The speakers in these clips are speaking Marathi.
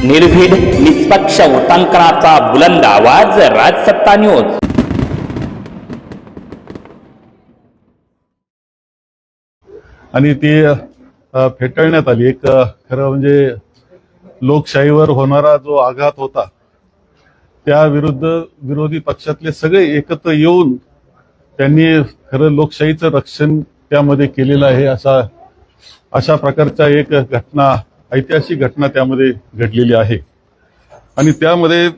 निर्भीड निष्पक्ष उटंकनाचा बुलंद आवाज, राजसत्ता न्यूज। आणि ती फेटाळण्यात आली। एक खरं म्हणजे लोकशाहीवर होणारा जो आघात होता त्या विरुद्ध विरोधी पक्षातले सगळे एकत्र येऊन त्यांनी खरं लोकशाहीचं रक्षण त्यामध्ये केलेलं आहे। अशा प्रकारचा एक घटना, ऐतिहासिक घटना त्यामध्ये घडलेली आहे। आणि त्यामध्ये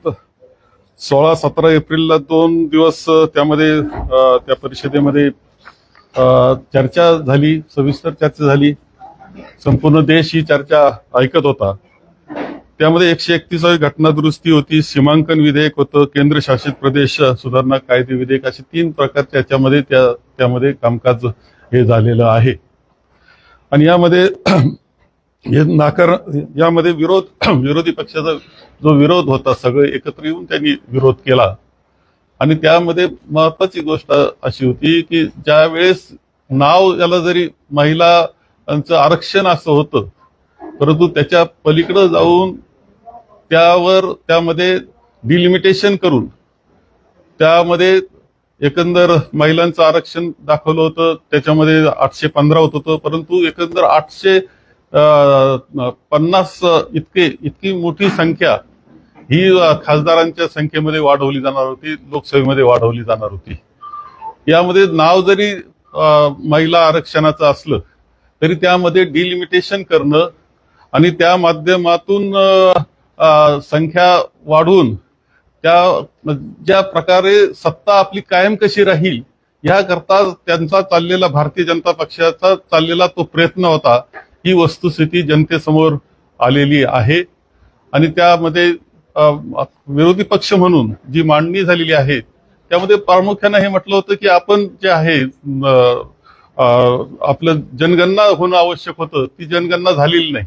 16-17 एप्रिलला 2 दिवस त्यामध्ये त्या परिषदेमध्ये चर्चा झाली, सविस्तर चर्चा झाली। संपूर्ण देश ही चर्चा ऐकत होता। त्यामध्ये 131वी घटना दुरुस्ती होती, सीमांकन विधेयक होतं, केंद्रशासित प्रदेश सुधारणा कायदे विधेयक, असे 3 प्रकारचे याच्यामध्ये त्यामध्ये कामकाज हे झालेलं आहे। आणि यामध्ये यामध्ये विरोधी पक्षाचा जो विरोध होता, सगळे एकत्र येऊन त्यांनी विरोध केला। आणि त्यामध्ये महत्वाची गोष्ट अशी होती की ज्या वेळेस नाव याला जरी महिलांचं आरक्षण असं होतं, परंतु त्याच्या पलीकडे जाऊन त्यामध्ये डिलिमिटेशन करून त्यामध्ये एकंदर महिलांचं आरक्षण दाखवलं होतं। त्याच्यामध्ये 815 होत होतं, परंतु एकंदर 850 इतकी मोठी संख्या ही खासदारांच्या संख्येमध्ये वाढवली जाणार होती, लोकसभेमध्ये वाढवली जाणार होती। यामध्ये नाव जरी महिला आरक्षणाचं असलं तरी त्यामध्ये डिलिमिटेशन करणं आणि त्या माध्यमातून संख्या वाढवून ज्या प्रकारे सत्ता आपली कायम कशी राहील याकरता त्यांचा चाललेला, भारतीय जनता पक्षाचा चाललेला तो प्रयत्न होता। ही वस्तुस्थिती जनतेसमोर आलेली आहे। आणि त्यामध्ये विरोधी पक्ष म्हणून जी मांडणी झालेली आहे त्यामध्ये प्रामुख्याने हे म्हटलं होतं की आपण जे आहे आपलं जनगणना होणं आवश्यक होतं, ती जनगणना झालेली नाही।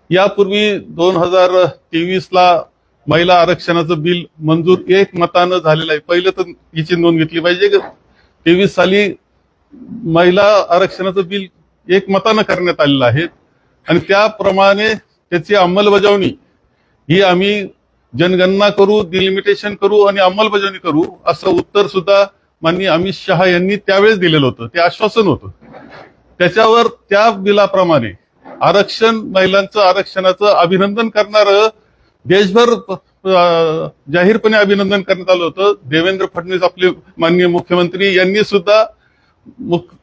यापूर्वी 2023ला महिला आरक्षणाचं बिल मंजूर एकमतानं झालेलं आहे। पहिलं तर हिची नोंद घेतली पाहिजे की 23 साली महिला आरक्षणाचं बिल एकमतानं करण्यात आलेलं आहे। आणि त्याप्रमाणे त्याची अंमलबजावणी ही आम्ही जनगणना करू, डिलिमिटेशन करू आणि अंमलबजावणी करू असं उत्तर सुद्धा माननीय अमित शहा यांनी त्यावेळेस दिलेलं होतं, ते आश्वासन होतं। त्याच्यावर त्या बिलाप्रमाणे महिलांचं आरक्षणाचं अभिनंदन करणारं देशभर जाहीरपणे अभिनंदन करण्यात आलं होतं। देवेंद्र फडणवीस आपले माननीय मुख्यमंत्री यांनी सुद्धा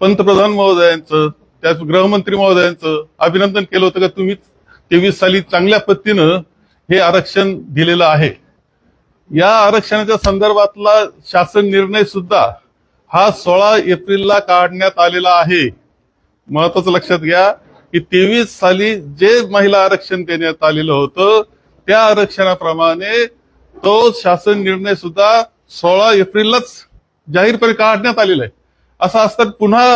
पंतप्रधान महोदयांचं, त्याच गृहमंत्री महोदयांचं अभिनंदन केलं होतं की तुम्ही 23 साली चांगल्या पद्धतीनं हे आरक्षण दिलेलं आहे। या आरक्षणाच्या संदर्भातला शासन निर्णय सुद्धा हा 16 एप्रिलला काढण्यात आलेला आहे। महत्वाचं लक्षात घ्या की 23 साली जे महिला आरक्षण देण्यात आलेलं होतं त्या आरक्षणाप्रमाणे तो शासन निर्णय सुद्धा 16 एप्रिललाच जाहीरपणे काढण्यात आलेला आहे। असं असताना पुन्हा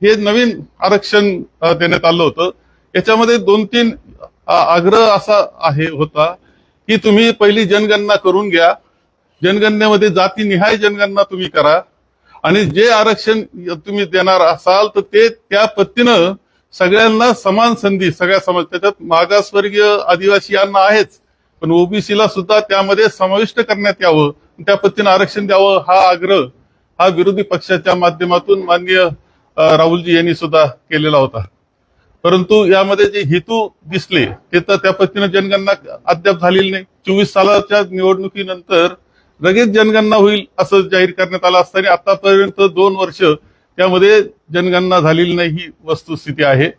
हे नवीन आरक्षण देण्यात आलं होतं। याच्यामध्ये 2-3 आग्रह असा होता की तुम्ही पहिली जनगणना करून घ्या, जनगणनेमध्ये जातीनिहाय जनगणना तुम्ही करा आणि जे आरक्षण तुम्ही देणार असाल तर ते त्या पद्धतीनं सगळ्यांना समान संधी, सगळ्या समाज, त्याच्यात मागासवर्गीय आदिवासी यांना आहेच, पण ओबीसीला सुद्धा त्यामध्ये समाविष्ट करण्यात यावं, त्या पद्धतीनं आरक्षण द्यावं हा आग्रह हा विरोधी पक्षाच्या माध्यमातून माननीय राहुलजी यांनी सुद्धा केलेला होता। परंतु यामध्ये जे हेतू दिसले ते तर त्या पद्धतीनं जनगणना अद्याप झालेली नाही। 24 सालाच्या निवडणुकीनंतर लगेच जनगणना होईल असं जाहीर करण्यात आलं असताना आतापर्यंत 2 वर्ष त्यामध्ये जनगणना झालेली नाही, ही वस्तुस्थिती आहे।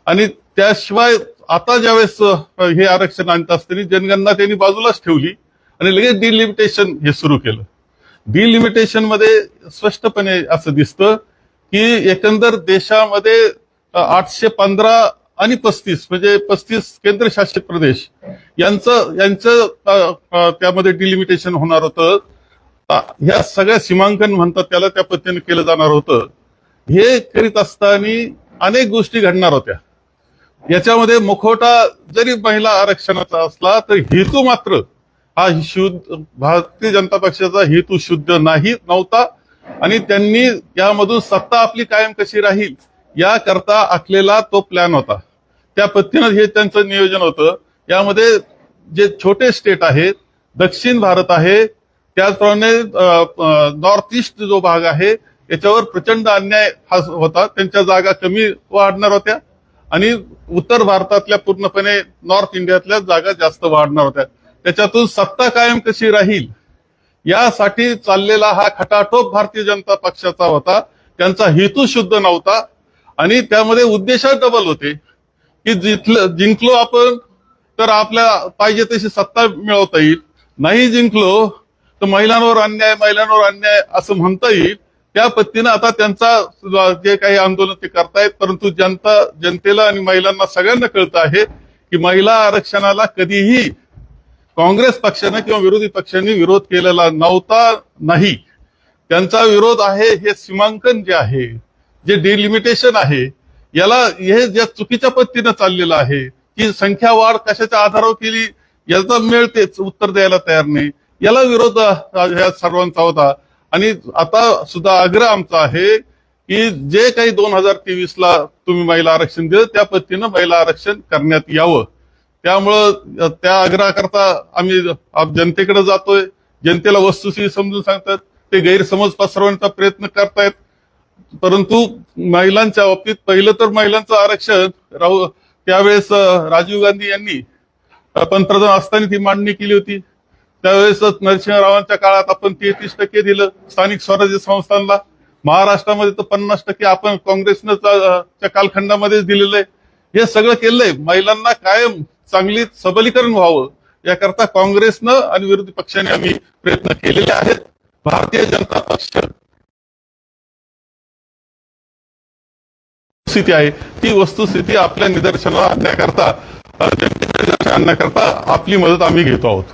आणि त्याशिवाय आता ज्यावेळेस हे आरक्षण आणत असताना जनगणना त्यांनी बाजूलाच ठेवली आणि लगेच डिलिमिटेशन हे सुरू केलं। डिलिमिटेशन मध्ये स्पष्टपणे असं दिसतं की एकंदर देशामध्ये 815 आणि 35 म्हणजे 35 केंद्रशासित प्रदेश यांचं त्यामध्ये डिलिमिटेशन होणार होतं। ह्या सगळ्या सीमांकन म्हणतात त्याला, त्या पद्धतीने केलं जाणार होतं। हे करीत असताना अनेक गोष्टी घडणार होत्या। याच्यामध्ये मुखवटा जरी महिला आरक्षणाचा असला तर हेतू मात्र हा भारतीय जनता पक्षाचा हेतू शुद्ध नव्हता। आणि त्यांनी यामधून सत्ता आपली कायम कशी राहील याकरता आखलेला तो प्लॅन होता। त्या पद्धतीनं हे त्यांचं नियोजन होतं। यामध्ये जे छोटे स्टेट आहेत, दक्षिण भारत आहे, त्याचप्रमाणे नॉर्थ ईस्ट जो भाग आहे याच्यावर प्रचंड अन्याय हा होता. त्यांच्या जागा कमी वाढणार होत्या आणि उत्तर भारतातल्या पूर्णपणे नॉर्थ इंडियातल्या जागा जास्त वाढणार होत्या. त्याच्यातून सत्ता कायम कशी राहील यासाठी चाललेला हा खटाटोप भारतीय जनता पक्षाचा होता. त्यांचा हेतू शुद्ध नव्हता आणि त्यामध्ये उद्देश डबल होते की जिंकलो आपण तर आपल्या पाहिजे तशी सत्ता मिळवता येईल, नाही जिंकलो तर महिलांवर अन्याय असं म्हणता येईल. त्या पद्धतीनं आता त्यांचा जे काही आंदोलन ते करतायत, परंतु जनतेला आणि महिलांना सगळ्यांना कळतं आहे की महिला आरक्षणाला कधीही काँग्रेस पक्षाने किंवा विरोधी पक्षांनी विरोध केलेला नव्हता. नाही, त्यांचा विरोध आहे हे सीमांकन जे आहे, जे डिलिमिटेशन आहे, याला हे ज्या चुकीच्या पद्धतीनं चाललेलं आहे की संख्या वाढ कशाच्या आधारावर केली याचा मेळ तेच उत्तर द्यायला तयार नाही. याला विरोध ह्या सर्वांचा होता आणि आता सुद्धा आग्रह आमचा आहे की जे काही 2023ला तुम्ही महिला आरक्षण दिलं त्या पद्धतीनं महिला आरक्षण करण्यात यावं. त्यामुळं त्या आग्रहाकरता आम्ही जनतेकडे जातोय. जनतेला वस्तुस्थिती समजून सांगतात, ते गैरसमज पसरवण्याचा प्रयत्न करतायत. परंतु महिलांच्या बाबतीत पहिलं तर महिलांचं आरक्षण त्यावेळेस राजीव गांधी यांनी पंतप्रधान असताना ती मांडणी केली होती. त्यावेळेस नरसिंहरावांच्या काळात आपण 33% दिलं स्थानिक स्वराज्य संस्थांना. महाराष्ट्रामध्ये तर 50% आपण काँग्रेसनं च्या कालखंडामध्येच दिलेलं आहे. हे सगळं केलंय महिलांना कायम चांगली सबलीकरण व्हावं याकरता काँग्रेसनं आणि विरोधी पक्षाने आम्ही प्रयत्न केलेले आहेत. भारतीय जनता पक्ष स्थिती आहे ती वस्तुस्थिती आपल्या निदर्शनाला आणण्याकरता, जनतेच्या निदर्शनाला आणण्याकरता आपली मदत आम्ही घेतो आहोत.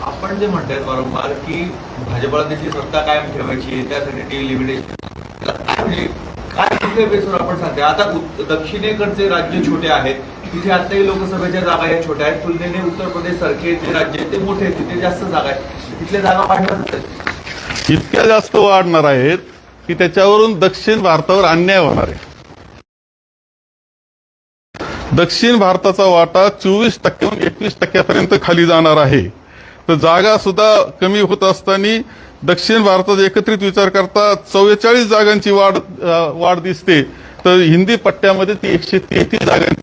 आपण जे म्हणताय वारंवार की भाजपला त्याची सत्ता कायम ठेवायची, त्यासाठी डिलिमिटेशन काय कुठल्या बेसवर आपण सांगते. आता दक्षिणेकडचे राज्य छोटे आहेत, तिथे आताही लोकसभेच्या जागा या छोट्या आहेत, तुलनेने उत्तर प्रदेश सारखे जे राज्य आहेत ते मोठे आहेत, तिथे जास्त जागा आहेत, तिथल्या जागा वाढणार इतक्या जास्त वाढणार आहेत की त्याच्यावरून दक्षिण भारतावर अन्याय होणार आहे. दक्षिण भारताचा वाटा 24% 21% खाली जाणार आहे. तर जागा सुद्धा कमी होत असताना दक्षिण भारतात एकत्रित विचार करता 44 जागांची वाढ दिसते. तर हिंदी पट्ट्यामध्ये ती 133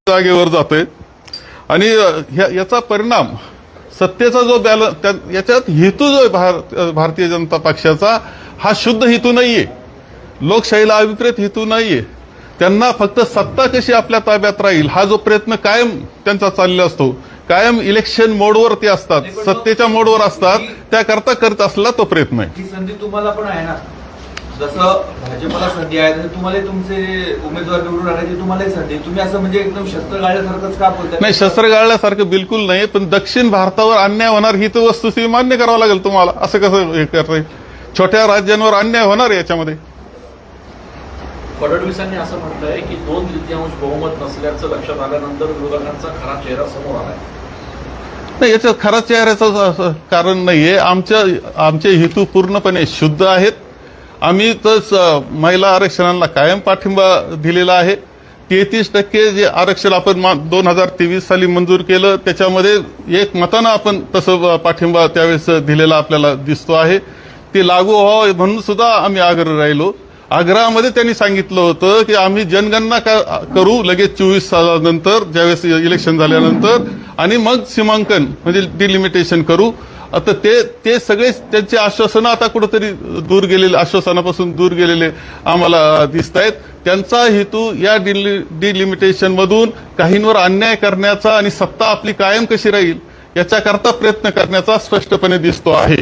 जागेवर जाते आणि याचा परिणाम सत्तेचा जो बॅलन्स, याच्यात हेतू जो आहे भारतीय जनता पक्षाचा हा शुद्ध हेतू नाहीये, लोकशाहीला अभिप्रेत हेतू नाहीये. त्यांना फक्त सत्ता कशी आपल्या ताब्यात राहील हा जो प्रयत्न कायम त्यांचा चाललेला असतो. कायम इलेक्शन मोडवर ते असतात, सत्तेच्या मोडवर असतात, त्याकरता करत असलेला तो प्रयत्न आहे. ही संधी तुम्हाला पण आहे ना, जसं भाजपला संधी आहे तसं तुम्हाला तुमचे उमेदवार निवडून आणायची तुम्हालाही संधी. तुम्ही असं म्हणजे एकदम शस्त्र गाळल्यासारखंच का बोलताय? नाही, शस्त्र गाळल्यासारखं बिलकुल नाही, पण दक्षिण भारतावर अन्याय होणार ही तर वस्तुस्थिती मान्य करावं लागेल तुम्हाला. असं कसं हे करताय? छोट्या राज्यांवर अन्याय होणार आहे याच्यामध्ये. फडणवीसांनी असं म्हटलंय की 2/3 बहुमत नसल्याचं लक्षात आल्यानंतर विरोधकांचा खरा चेहरा समोर आलाय. नाही, याच्यात खरा चेहऱ्याचं कारण नाहीये. आमचे हेतू पूर्णपणे शुद्ध आहेत. आम्ही तर महिला आरक्षणाला कायम पाठिंबा दिलेला आहे. 33% जे आरक्षण आपण 2023 साली मंजूर केलं त्याच्यामध्ये एक मतानं आपण तसं पाठिंबा त्यावेळेस दिलेला आपल्याला दिसतो आहे. ते लागू व्हावं म्हणून सुद्धा आम्ही आग्रह राहिलो. आग्रहामध्ये त्यांनी सांगितलं होतं की आम्ही जनगणना करू लगेच 24 सालानंतर, ज्यावेळेस इलेक्शन झाल्यानंतर, आणि मग सीमांकन म्हणजे डिलिमिटेशन करू. आता ते सगळे त्यांचे आश्वासनं आता कुठेतरी दूर गेलेले, आश्वासनापासून दूर गेलेले आम्हाला दिसत आहेत. त्यांचा हेतू या डिलिमिटेशन मधून काहींवर अन्याय करण्याचा आणि सत्ता आपली कायम कशी राहील याच्याकरता प्रयत्न करण्याचा स्पष्टपणे दिसतो आहे.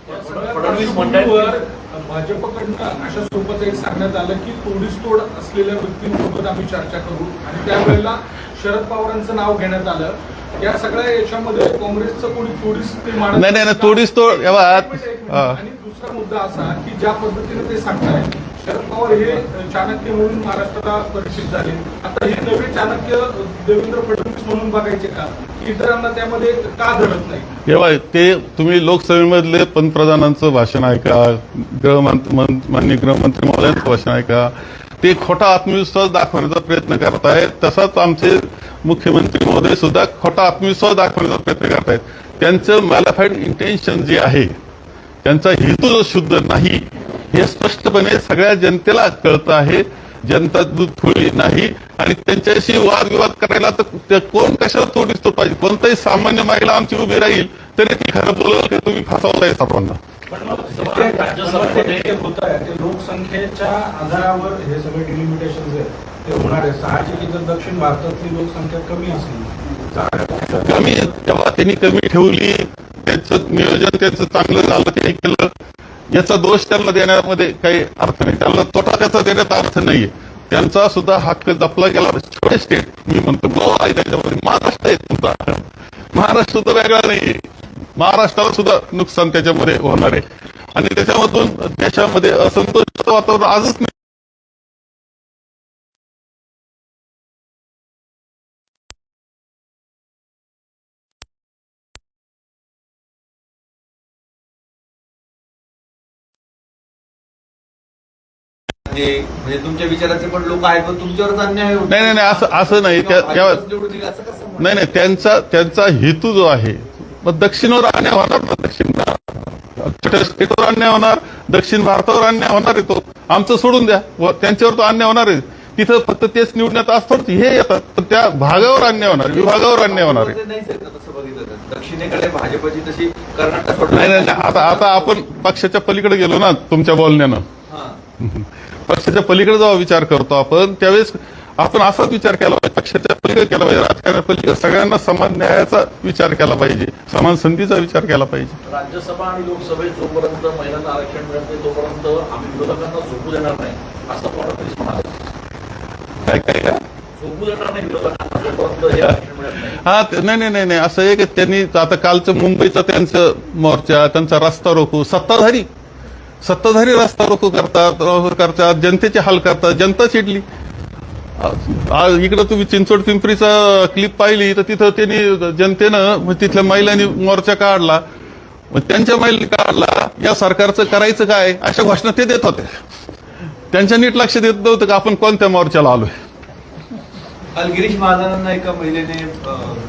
फडणवीस म्हणतात भाजपकडनं अशा सोबत एक सांगण्यात आलं की तोडीसतोड असलेल्या व्यक्तींसोबत आम्ही चर्चा करू आणि त्यावेळेला शरद पवारांचं नाव घेण्यात आलं. या सगळ्या याच्यामध्ये काँग्रेसचं कोणी तोडीस ते मानत नाही, तोडीसतोड आणि दुसरा मुद्दा असा की ज्या पद्धतीने ते सांगताय शरद पवार हे चाणक्य म्हणून महाराष्ट्राला परिचित झाले, आता हे नवे चाणक्य देवेंद्र फडणवीस म्हणून बघायचे का? इतरांना त्यामध्ये का धरत नाही? तेव्हा ते तुम्ही लोकसभेमधले पंतप्रधानांचं भाषण ऐका, माननीय गृहमंत्री महोदयांचं भाषण ऐका, ते खोटा आत्मविश्वास दाखवण्याचा प्रयत्न करतायत. तसाच आमचे मुख्यमंत्री महोदय सुद्धा खोटा आत्मविश्वास दाखवण्याचा प्रयत्न करतायत. त्यांचं मॅलिफाईड इंटेन्शन जे आहे, त्यांचा हेतू जो शुद्ध नाही, हे स्पष्टपणे सगळ्या जनतेला कळतं आहे. जनता दूध थोडी नाही आणि त्यांच्याशी वादविवाद करायला तर कोण कशाला तोड दिसतो पाहिजे. कोणताही सामान्य महिला आमची उभी राहील तरी ती खरं बोलवलं की तुम्ही फसवताय सर्वांना. राज्यसभेमध्ये होत आहे ते लोकसंख्येच्या आधारावर हे सगळे डिलिमिटेशन जे ते होणार आहे. साहजिक जर दक्षिण भारतातली लोकसंख्या कमी असली कमी, तेव्हा त्यांनी कमी ठेवली, त्यांचं नियोजन त्यांचं चांगलं झालं, त्यांनी केलं, याचा दोष त्यांना देण्यामध्ये काही अर्थ नाही. त्यांना तोटा त्याचा देण्यात अर्थ नाहीये. त्यांचा सुद्धा हक्क जपला गेला. छोटे स्टेट मी म्हणतो गोवा आहे, त्याच्यामध्ये महाराष्ट्र आहे तुमचा. महाराष्ट्र सुद्धा वेगळा नाहीये. महाराष्ट्राला सुद्धा नुकसान त्याच्यामध्ये होणार आहे आणि त्याच्यामधून देशामध्ये असंतोषाचं वातावरण आजच नाही. म्हणजे तुमच्या विचाराचे पण लोक आहेत, पण तुमच्यावरच अन्याय होतो. नाही नाही नाही, असं नाही. नाही नाही, त्यांचा हेतू जो आहे, मग दक्षिणवर अन्याय होणार ना, छोट्या स्टेटवर अन्याय होणार, दक्षिण भारतावर अन्याय होणार आहे. तो आमचं सोडून द्या, त्यांच्यावर तो अन्याय होणार आहे. तिथं फक्त तेच निवडण्यात असतात, हे येतात, पण त्या भागावर अन्याय होणार, विभागावर अन्याय होणार आहे. दक्षिणेकडे भाजपची तशी कर्नाटक नाही नाही, आता आपण पक्षाच्या पलीकडे गेलो ना तुमच्या बोलण्यानं. पक्षाच्या पलीकडे जेव्हा विचार करतो आपण, त्यावेळेस आपण असाच विचार केला पाहिजे, पक्षाच्या पलीकडे केला पाहिजे, राजकारणापलीकडे सगळ्यांना समान न्यायाचा विचार केला पाहिजे, समान संधीचा विचार केला पाहिजे. राज्यसभा आणि लोकसभेत जोपर्यंत महिलांना आरक्षण मिळत नाही तोपर्यंत आम्ही विरोधकांना झोपू देणार नाही असं फडणवीस म्हणाले. काय झोपू देणार नाही विरोधकांना जोपर्यंत हे आरक्षण मिळत नाही. हा, नाही नाही नाही, असं आहे की त्यांनी आता कालचं मुंबईचं त्यांचं मोर्चा, त्यांचा रस्ता रोको, सत्ताधारी रस्ता रोको करतात, जनतेचे हाल करतात, जनता चिडली. इकडं तुम्ही चिंचवड पिंपरीचा क्लिप पाहिली तर तिथं त्यांनी जनतेनं, तिथल्या महिलांनी मोर्चा काढला, त्यांच्या महिलांनी काढला. या सरकारचं करायचं काय अशा घोषणा ते देत होते. त्यांच्या नीट लक्ष देत नव्हतं का आपण कोणत्या मोर्चाला आलोय. काल गिरीश महाजनांना एका महिलेने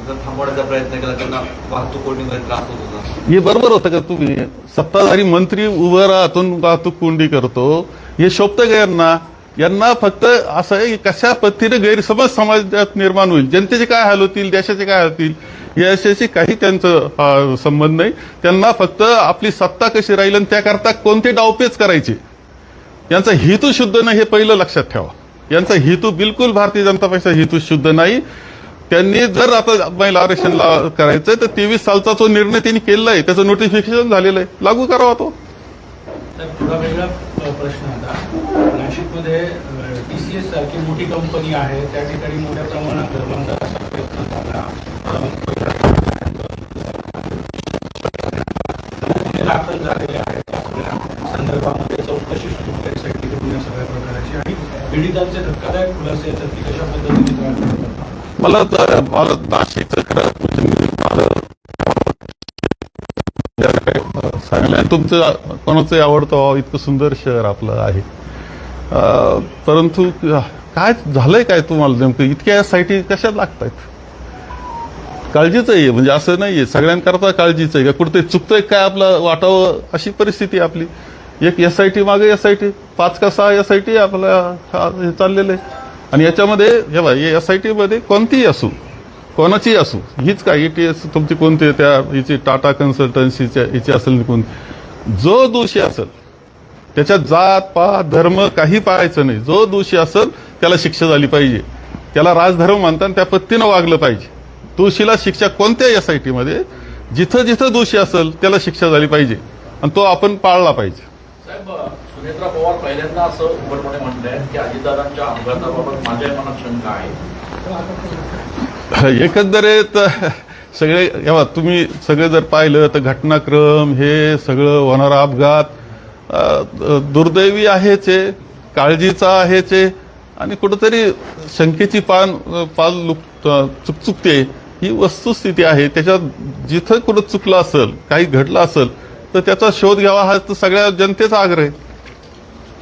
थांबवण्याचा प्रयत्न केला, त्यांना वाहतूक कोंडीमध्ये त्रास होत होता. हे बरोबर होतं का? तुम्ही सत्ताधारी मंत्री उभं राहून वाहतूक कोंडी करतो, हे शोभतं का यांना फक्त असं आहे की कशा पद्धतीने गैरसमज समाजात निर्माण होईल, जनतेचे काय हाल होतील, देशाचे काय हाल होतील, याच्याशी काही त्यांचं संबंध नाही. त्यांना फक्त आपली सत्ता कशी राहील आणि त्याकरता कोणते डावपेच करायचे, यांचा हेतू शुद्ध नाही, हे पहिलं लक्षात ठेवा. यांचा हेतू बिलकुल भारतीय जनता पक्षाचा हेतू शुद्ध नाही. त्यांनी जर आता महिला आरक्षण करायचंय तर 23 सालचा जो निर्णय त्यांनी केलेला आहे, त्याचं नोटिफिकेशन झालेलं आहे, लागू करावा तो. थोडा वेगळा प्रश्न आता, नाशिकमध्ये TCS सारखी मोठी कंपनी आहे, त्या ठिकाणी मोठ्या प्रमाणात घरबंदाचा प्रयत्न झाला, दाखल झालेले आहेत. संदर्भामध्ये चौकशी सुरू करण्यासाठी सगळ्या प्रकारची आणि पीडितांचे धक्कादायक खुलासे येतात की कशा पद्धतीने मला नाशिकचं सांगलं, तुमचं कोणाचंही आवडतं इतकं सुंदर शहर आपलं आहे, परंतु काय झालंय काय तुम्हाला नेमकं इतक्या SIT कशा लागतायत? काळजीच आहे, म्हणजे असं नाहीये सगळ्यांकरता काळजीच आहे का, कुठे चुकतंय काय आपलं वाटावं अशी परिस्थिती आपली. एक SIT मागे SIT 5 का 6 SIT आपल्या चाललेलं आहे. आणि याच्यामध्ये हे SIT मध्ये कोणतीही असू, कोणाचीही असू, हीच काय ETS तुमची कोणती त्या हिची टाटा कन्सल्टन्सीच्या हिची असेल कोणती, जो दोषी असेल त्याच्यात जात पात धर्म काही पाहायचं नाही. जो दोषी असेल त्याला शिक्षा झाली पाहिजे, त्याला राजधर्म म्हणतात त्या पद्धतीनं वागलं पाहिजे. दोषीला शिक्षा कोणत्याही SIT मध्ये जिथं जिथं दोषी असेल त्याला शिक्षा झाली पाहिजे आणि तो आपण पाळला पाहिजे. साहेब, सुनेत्रा पवार पहिल्यांदा असं उघडपणे म्हणत आहेत की अजितदादांच्या अपघाताबाबत माझ्या मनात शंका आहे. एकंदरीत सगळे तुम्ही सगळे जर पाहिलं तर घटनाक्रम हे सगळं होणारा अपघात दुर्दैवी आहेच आहे, काळजीचा आहेच आहे आणि कुठंतरी शंकेची पाल चुकचुकते. ही वस्तुस्थिती आहे. त्याच्यात जिथं कुठं चुकलं असेल, काही घडलं असेल तर त्याचा शोध घ्यावा हा तर सगळ्या जनतेचा आग्रह आहे.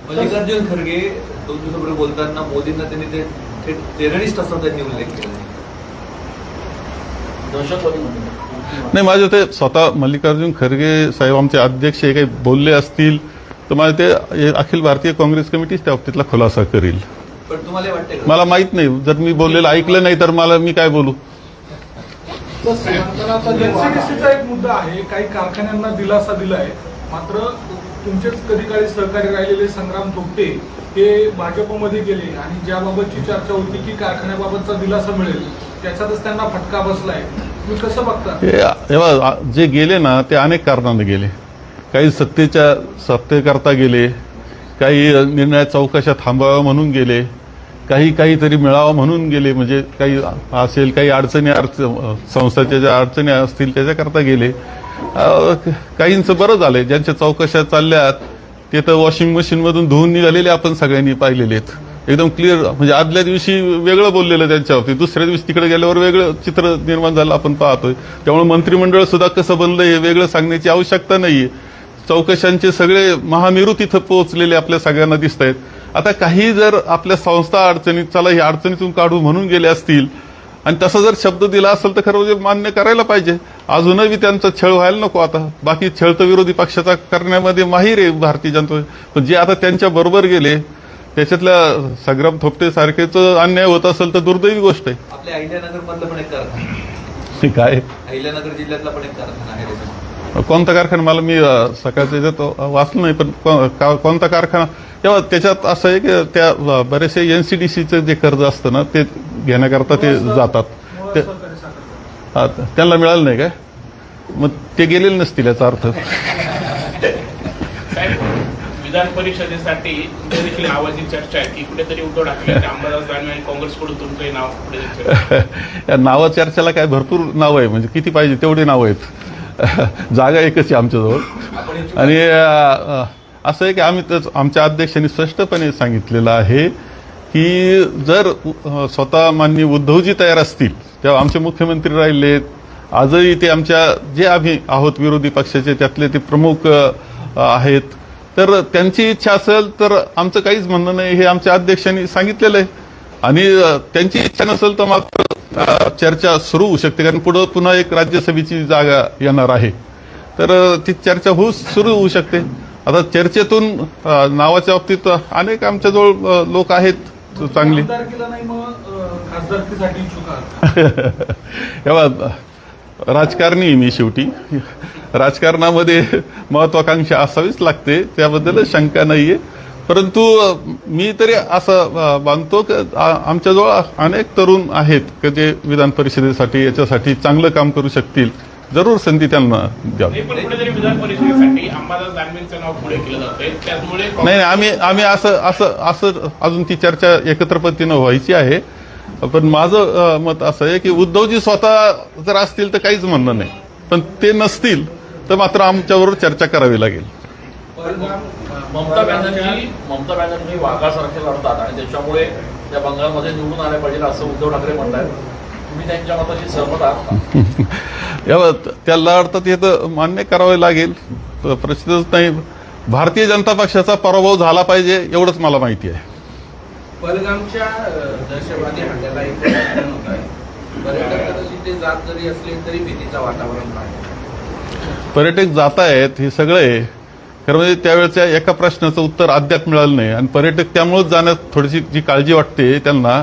मल्लिकार्जुन खरगे 2 दिवसापूर्वी बोलताना मोदींना त्यांनी ते टेररिस्ट असा त्यांनी उल्लेख केला. दहशतवादी म्हणून नाही, माझे ते स्वतः मल्लिकार्जुन खरगे साहेब आमचे अध्यक्ष हे काही बोलले असतील तर माझे ते अखिल भारतीय काँग्रेस कमिटी त्या बाबतीतला खुलासा करील. पण तुम्हाला वाटते का मला माहित नाही, जर मी बोललेलं ऐकलं नाही तर मी काय बोलू. एनसीडीसीचा एक मुद्दा आहे, काही कारखान्यांना दिलासा दिलाय, मात्र तुमचेच कधी काळी सहकारी राहिलेले संग्राम थोपटे हे भाजपमध्ये गेले आणि ज्याबाबतची चर्चा होती की कारखान्याबाबतचा दिलासा मिळेल त्याच्यातच त्यांना फटका बसलाय. तुम्ही कसं बघता? जे गेले ना ते अनेक कारणाने गेले. काही सत्तेकरता गेले, काही निर्णय चौकशा थांबवाव्या म्हणून गेले, काहीतरी मिळावं म्हणून गेले, म्हणजे काही असेल काही संस्थाच्या ज्या अडचणी असतील त्याच्याकरता गेले. काहींचं बरं झालंय, ज्यांच्या चौकशा चालल्यात ते तर वॉशिंग मशीनमधून धुवून निघालेले आपण सगळ्यांनी पाहिलेले आहेत. एकदम क्लिअर, म्हणजे आदल्या दिवशी वेगळं बोललेलं त्यांच्यावरती, दुसऱ्या दिवशी तिकडे गेल्यावर वेगळं चित्र निर्माण झालं आपण पाहतोय. त्यामुळे मंत्रिमंडळ सुद्धा कसं बनलं हे वेगळं सांगण्याची आवश्यकता नाहीये. चौकशांचे सगळे महामेरू तिथं पोहोचलेले आपल्या सगळ्यांना दिसत आहेत. आता काही जर आपल्या संस्था अडचणीत, चला ही अडचणीतून काढू म्हणून गेले असतील आणि तसा जर शब्द दिला असेल तर खरं म्हणजे मान्य करायला पाहिजे. अजूनही त्यांचा छळ व्हायला नको. आता बाकी छळ तर विरोधी पक्षाचा करण्यामध्ये माहीर आहे भारतीय जनता, पण जे आता त्यांच्या बरोबर गेले त्याच्यातल्या संग्राम थोपटे सारखेच अन्याय होत असेल तर दुर्दैवी गोष्ट आहे. आपल्या अहिल्यानगर मधलं पण एक कारखाना, काय अहिल्यानगर जिल्ह्यातला पण एक कारखाना आहे त्याच्यामध्ये. कोणता कारखाना मला मी सकाळच्या याच्यात वाचलं नाही, पण कोणता कारखाना तेव्हा त्याच्यात असं आहे की त्या बरेचसे एनसीडीसीचं जे कर्ज असतं ना ते घेण्याकरता ते जातात. त्यांना मिळालं नाही काय, मग ते गेलेले नसतील याचा अर्थ. विधान परिषदेसाठी देखील नावाची चर्चा आहे की कुठेतरी उद्धव ठाकरे अंबादास दानवे आणि काँग्रेसकडून तुमचंही नाव पुढे या नावा चर्चेला काय भरपूर नावं आहे, म्हणजे किती पाहिजे तेवढी नावं आहेत. जागा एकच आहे आमच्याजवळ. आणि असं आहे की आमच्या अध्यक्षांनी स्पष्टपणे सांगितलेलं आहे की जर स्वतः माननीय उद्धवजी तयार असतील तेव्हा आमचे मुख्यमंत्री राहिलेत, आजही ते आमच्या जे आम्ही आहोत विरोधी पक्षाचे त्यातले ते प्रमुख आहेत, तर त्यांची इच्छा असेल तर आमचं काहीच म्हणणं नाही हे आमच्या अध्यक्षांनी सांगितलेलं आहे. आणि त्यांची इच्छा नसेल तर मात्र चर्चा सुरू होऊ शकते, कारण पुढं पुन्हा एक राज्यसभेची जागा येणार आहे, तर ती चर्चा सुरू होऊ शकते. आता चर्चेतून नावाच्या बाबतीत अनेक आमच्याजवळ लोक आहेत चांगली. आमदारकीला नाही मग खासदारकीसाठी इच्छुक आहात? तेव्हा राजकारणी आहे मी, शेवटी राजकारणामध्ये महत्वाकांक्षा असावीच लागते, त्याबद्दल शंका नाहीये. परंतु मी तरी असं मानतो की आमच्याजवळ अनेक तरुण आहेत की जे विधान परिषदेसाठी याच्यासाठी चांगलं काम करू शकतील. जरूर संधी त्यांना द्यावी. पण कुठेतरी विधान परिषदेसाठी अंबादास दानवेंचं नाव पुढे केलं जातंय, त्यामुळे नाही, आम्ही असं अजून ती चर्चा एकत्र पद्धतीनं व्हायची आहे. पण माझं मत असं आहे की उद्धवजी स्वतः जर असतील तर काहीच म्हणणं नाही, पण ते नसतील तर मात्र आमच्याबरोबर चर्चा करावी लागेल. ममता बॅनर्जी वाघासारखे लढतात आणि त्याच्यामुळे त्या बंगालमध्ये निवडून आल्या पाहिजे असं उद्धव ठाकरे म्हणतात. तुम्ही त्यांच्या मताशी सहमत आहात? त्या लढतात हे तर मान्य करावे लागेल, प्रश्नच नाही. भारतीय जनता पक्षाचा पराभव झाला पाहिजे एवढंच मला माहिती आहे. पहलगामच्या दहशतवादी हल्ल्याला एक कारण होत आहे. पर्यटक तिथे जात जरी असले तरी भीतीचं वातावरण आहे. पर्यटक जात आहेत हे सगळे खरं म्हणजे त्यावेळेच्या एका प्रश्नाचं उत्तर अद्याप मिळालं नाही. आणि पर्यटक त्यामुळेच जाण्यात थोडीशी जी काळजी वाटते त्यांना,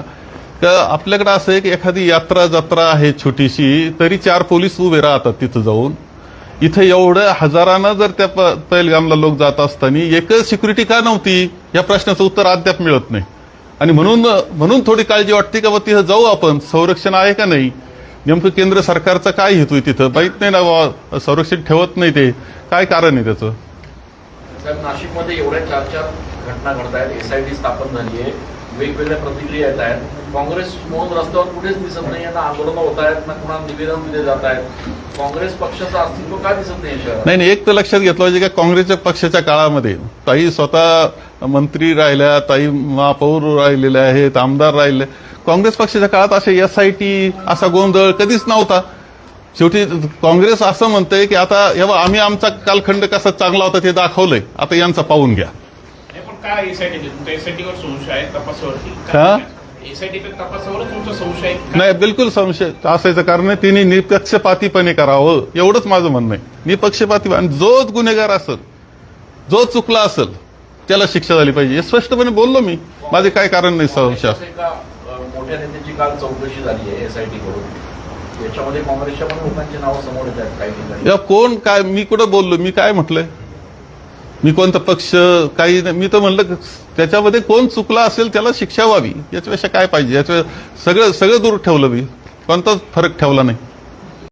का आपल्याकडे असं आहे की एखादी जत्रा आहे छोटीशी तरी 4 पोलीस उभे राहतात तिथं जाऊन. इथं एवढ्या हजारांना जर त्या पहलगामला लोक जात असताना एकच सिक्युरिटी का नव्हती या प्रश्नाचं उत्तर अद्याप मिळत नाही. आणि म्हणून थोडी काळजी वाटते का तिथं जाऊ आपण, संरक्षण आहे का नाही, नेमकं केंद्र सरकारचा काय हेतू आहे तिथं माहित नाही ना बाबा, संरक्षण ठेवत नाही ते काय कारण आहे त्याचं. साहेब, नाशिकमध्ये एवढ्या 4 घटना घडत आहेत, SIT स्थापन झाली आहे, वेगवेगळ्या प्रतिक्रिया येत आहेत. काँग्रेस म्हणून रस्त्यावर कुठेच दिसत नाही, ना आंदोलनं होत आहेत, ना कुणाला निवेदन दिले जात आहेत. काँग्रेस पक्षाचं अस्तित्व का दिसत नाही? नाही, एक तर लक्षात घेतलं पाहिजे की काँग्रेसच्या पक्षाच्या काळामध्ये ताई स्वतः मंत्री राहिल्या, ताई महापौर राहिलेल्या आहेत, आमदार राहिले. काँग्रेस पक्षाच्या काळात असे SIT असा गोंधळ कधीच नव्हता. शेवटी काँग्रेस असं म्हणतंय की आता आम्ही आमचा कालखंड कसा चांगला होता ते दाखवलंय, आता यांचा पाहून घ्या. नाही, पण काय एसआयटी तुमच्या एसआयटीवर संशय आहे तपासावरती? हा? एसआयटीच्या तपासावर तुमचा संशय आहे का? नाही, बिलकुल संशय असायचं कारण नाही. तिने निपक्षपातीपणे करावं एवढंच माझं म्हणणं आहे. निपक्षपाती आणि जो गुन्हेगार असेल, जो चुकला असेल त्याला शिक्षा झाली पाहिजे हे स्पष्टपणे बोललो मी. माझे काय कारण नाही संशय. एका मोठ्या नेत्याची काल चौकशी झाली आहे एसआयटी कडून. याच्यामध्ये काँग्रेसच्या पण लोकांची नावं समोर येत आहेत काही ठिकाणी. या कोण काय मी कुठं बोललो, मी काय म्हटलंय, मी कोणता पक्ष काही नाही. मी तर म्हणलं त्याच्यामध्ये कोण चुकला असेल त्याला शिक्षा व्हावी, याच्यापेक्षा काय पाहिजे. याच्या सगळं दूर ठेवलं मी, कोणताच फरक ठेवला नाही.